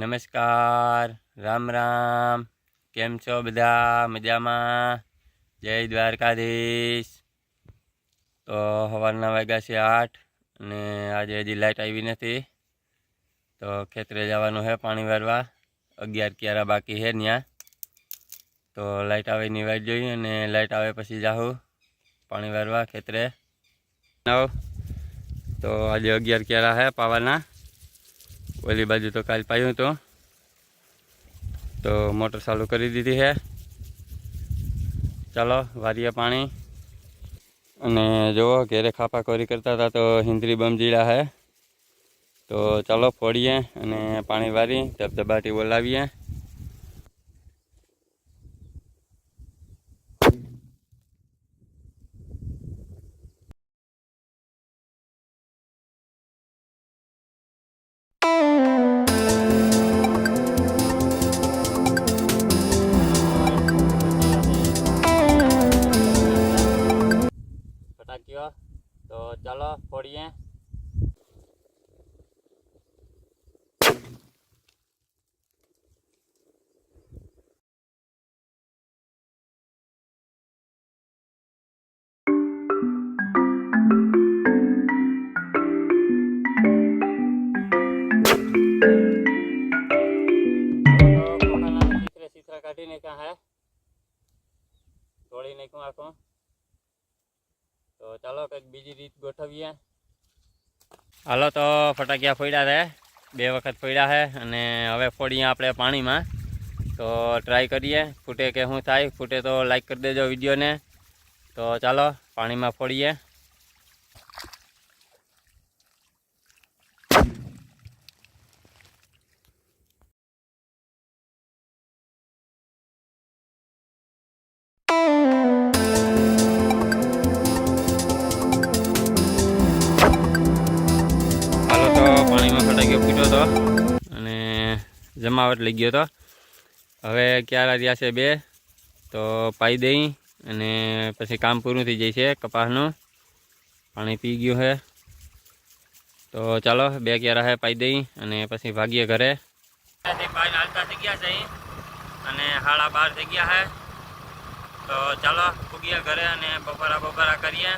નમસ્કાર, રામ રામ. કેમ છો બધા? મજામાં? જય દ્વારકાધીશ. તો સવારના વાગ્યા છે 8 અને આજે હજી લાઇટ આવી નથી, તો ખેતરે જવાનું છે પાણી વારવા. 11 ક્યારા બાકી છે ત્યાં, તો લાઇટ આવીની વાટ જોઈએ અને લાઇટ આવે પછી જાઉં પાણી વારવા ખેતરે. તો આજે 11 ક્યારા છે પાવાના. ઓલી બાજુ તો કાલ પાયું હતું, તો મોટર ચાલુ કરી દીધી છે. ચાલો વારીએ પાણી. અને જુઓ ઘેરે ખાપાખોરી કરતા હતા તો હિંદરી બમજીડા છે, તો ચાલો ફોડીએ અને પાણી વારી ધબધબાટી બોલાવીએ. ફટાક્યો તો ચાલો ફોડીએ. કાઢી નાખ્યા હે, તોડી નાખ્યું આખું. તો ચાલો કંઈક બીજી રીત ગોઠવીએ. હાલો તો ફટાકિયા ફોડ્યા છે, 2 વખત ફોડ્યા છે અને હવે ફોડીએ આપણે પાણીમાં. તો ટ્રાય કરીએ ફૂટે કે શું થાય. ફૂટે તો લાઈક કરી દેજો વિડીયોને. તો ચાલો પાણીમાં ફોડીએ. ફૂટ્યો હતો અને જમાવટ લઈ ગયો હતો. હવે ક્યારા રહ્યા છે 2, તો પાઈ દઈ અને પછી કામ પૂરું થઈ જાય છે. કપાસનું પાણી પી ગયું છે, તો ચાલો 2 ક્યારા છે પાઈ દઈ અને પછી ભાગીએ ઘરે. હાલતા થઈ ગયા છે અને 12:30 થઈ ગયા છે, તો ચાલો પૂગીએ ઘરે અને બપોરા કરીએ.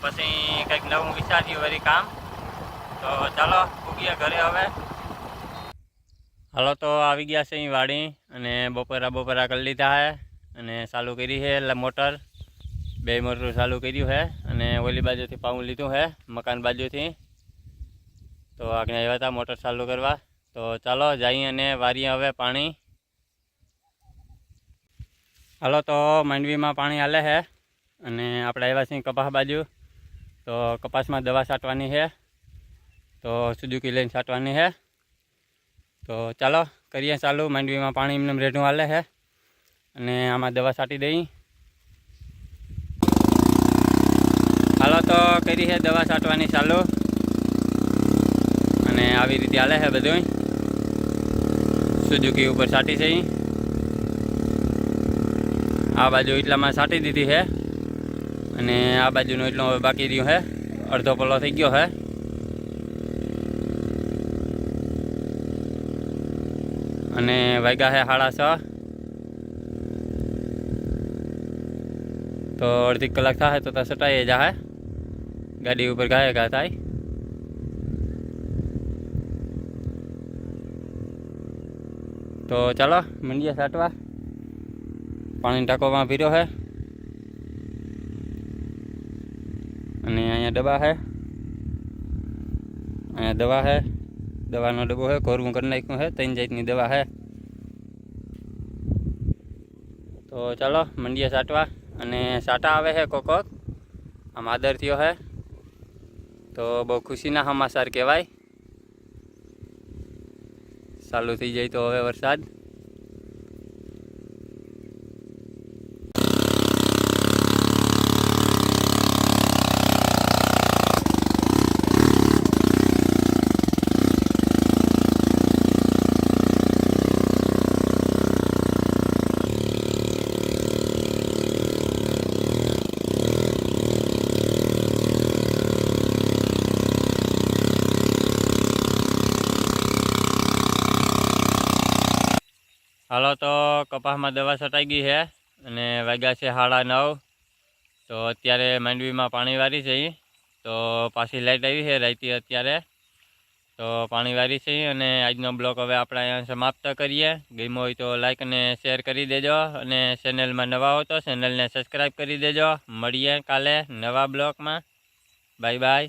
પછી કંઈક નવું વિચાર્યું વળી કામ. તો ચાલો પૂગીએ ઘરે હવે. હાલો તો આવી ગયા છે અહીં વાડી અને બપોરા કરી લીધા છે અને ચાલુ કરી છે મોટર. 2 મોટર ચાલુ કર્યું છે અને ઓલી બાજુથી પાવું લીધું છે મકાન બાજુથી. તો આગળ આવ્યા હતા મોટર ચાલુ કરવા. તો ચાલો જઈએ અને વારીએ હવે પાણી. હાલો તો માંડવીમાં પાણી હાલે છે અને આપણે આવ્યા છીએ કપાસ બાજુ. તો કપાસમાં દવા છાંટવાની છે, તો સુઝુકી લઈને છાંટવાની છે. તો ચાલો કરીએ ચાલુ. માંડવીમાં પાણી એમને રેઢું હાલે છે અને આમાં દવા છાંટી દઈ. હાલો તો કરી છે દવા છાંટવાની ચાલુ અને આવી રીતે હાલે છે બધું. સુઝુકી ઉપર છાંટી છે. આ બાજુ એટલામાં છાંટી દીધી છે અને આ બાજુનું એટલું હવે બાકી રહ્યું છે. અડધો પલ્લો થઈ ગયો છે. અને વાગ્યા છે 6:30. તો અડધી કલાક થાય તો સટાઈ જાય. ગાડી ઉપર ગાય ઘા થાય. તો ચાલો મંડીએ છાંટવા. પાણી ટાંકોમાં ભર્યો છે અને અહીંયા ડબ્બા છે, અહીંયા દવા છે. દવાનો ડબ્બો છે, કોરવું કરી નાખ્યું છે. 3 જાતની દવા છે. તો ચાલો મંડીએ છાંટવા. અને છાંટા આવે છે કોક આમ આદર થયો છે, તો બહુ ખુશીના સમાચાર કહેવાય. ચાલુ થઈ જાય તો હવે વરસાદ. હાલો તો કપાસમાં દવા છટાઈ ગઈ છે અને વાગ્યા છે 9:30. તો અત્યારે માંડવીમાં પાણી વારી છે. તો પાછી લાઇટ આવી છે રાતે અત્યારે. તો પાણી વારી છે અને આજનો બ્લોગ હવે આપણે અહીંયા સમાપ્ત કરીએ. ગમ્યો હોય તો લાઈક અને શેર કરી દેજો અને ચેનલમાં નવા હો તો ચેનલને સબસ્ક્રાઈબ કરી દેજો. મળીએ કાલે નવા બ્લોગમાં. Bye bye.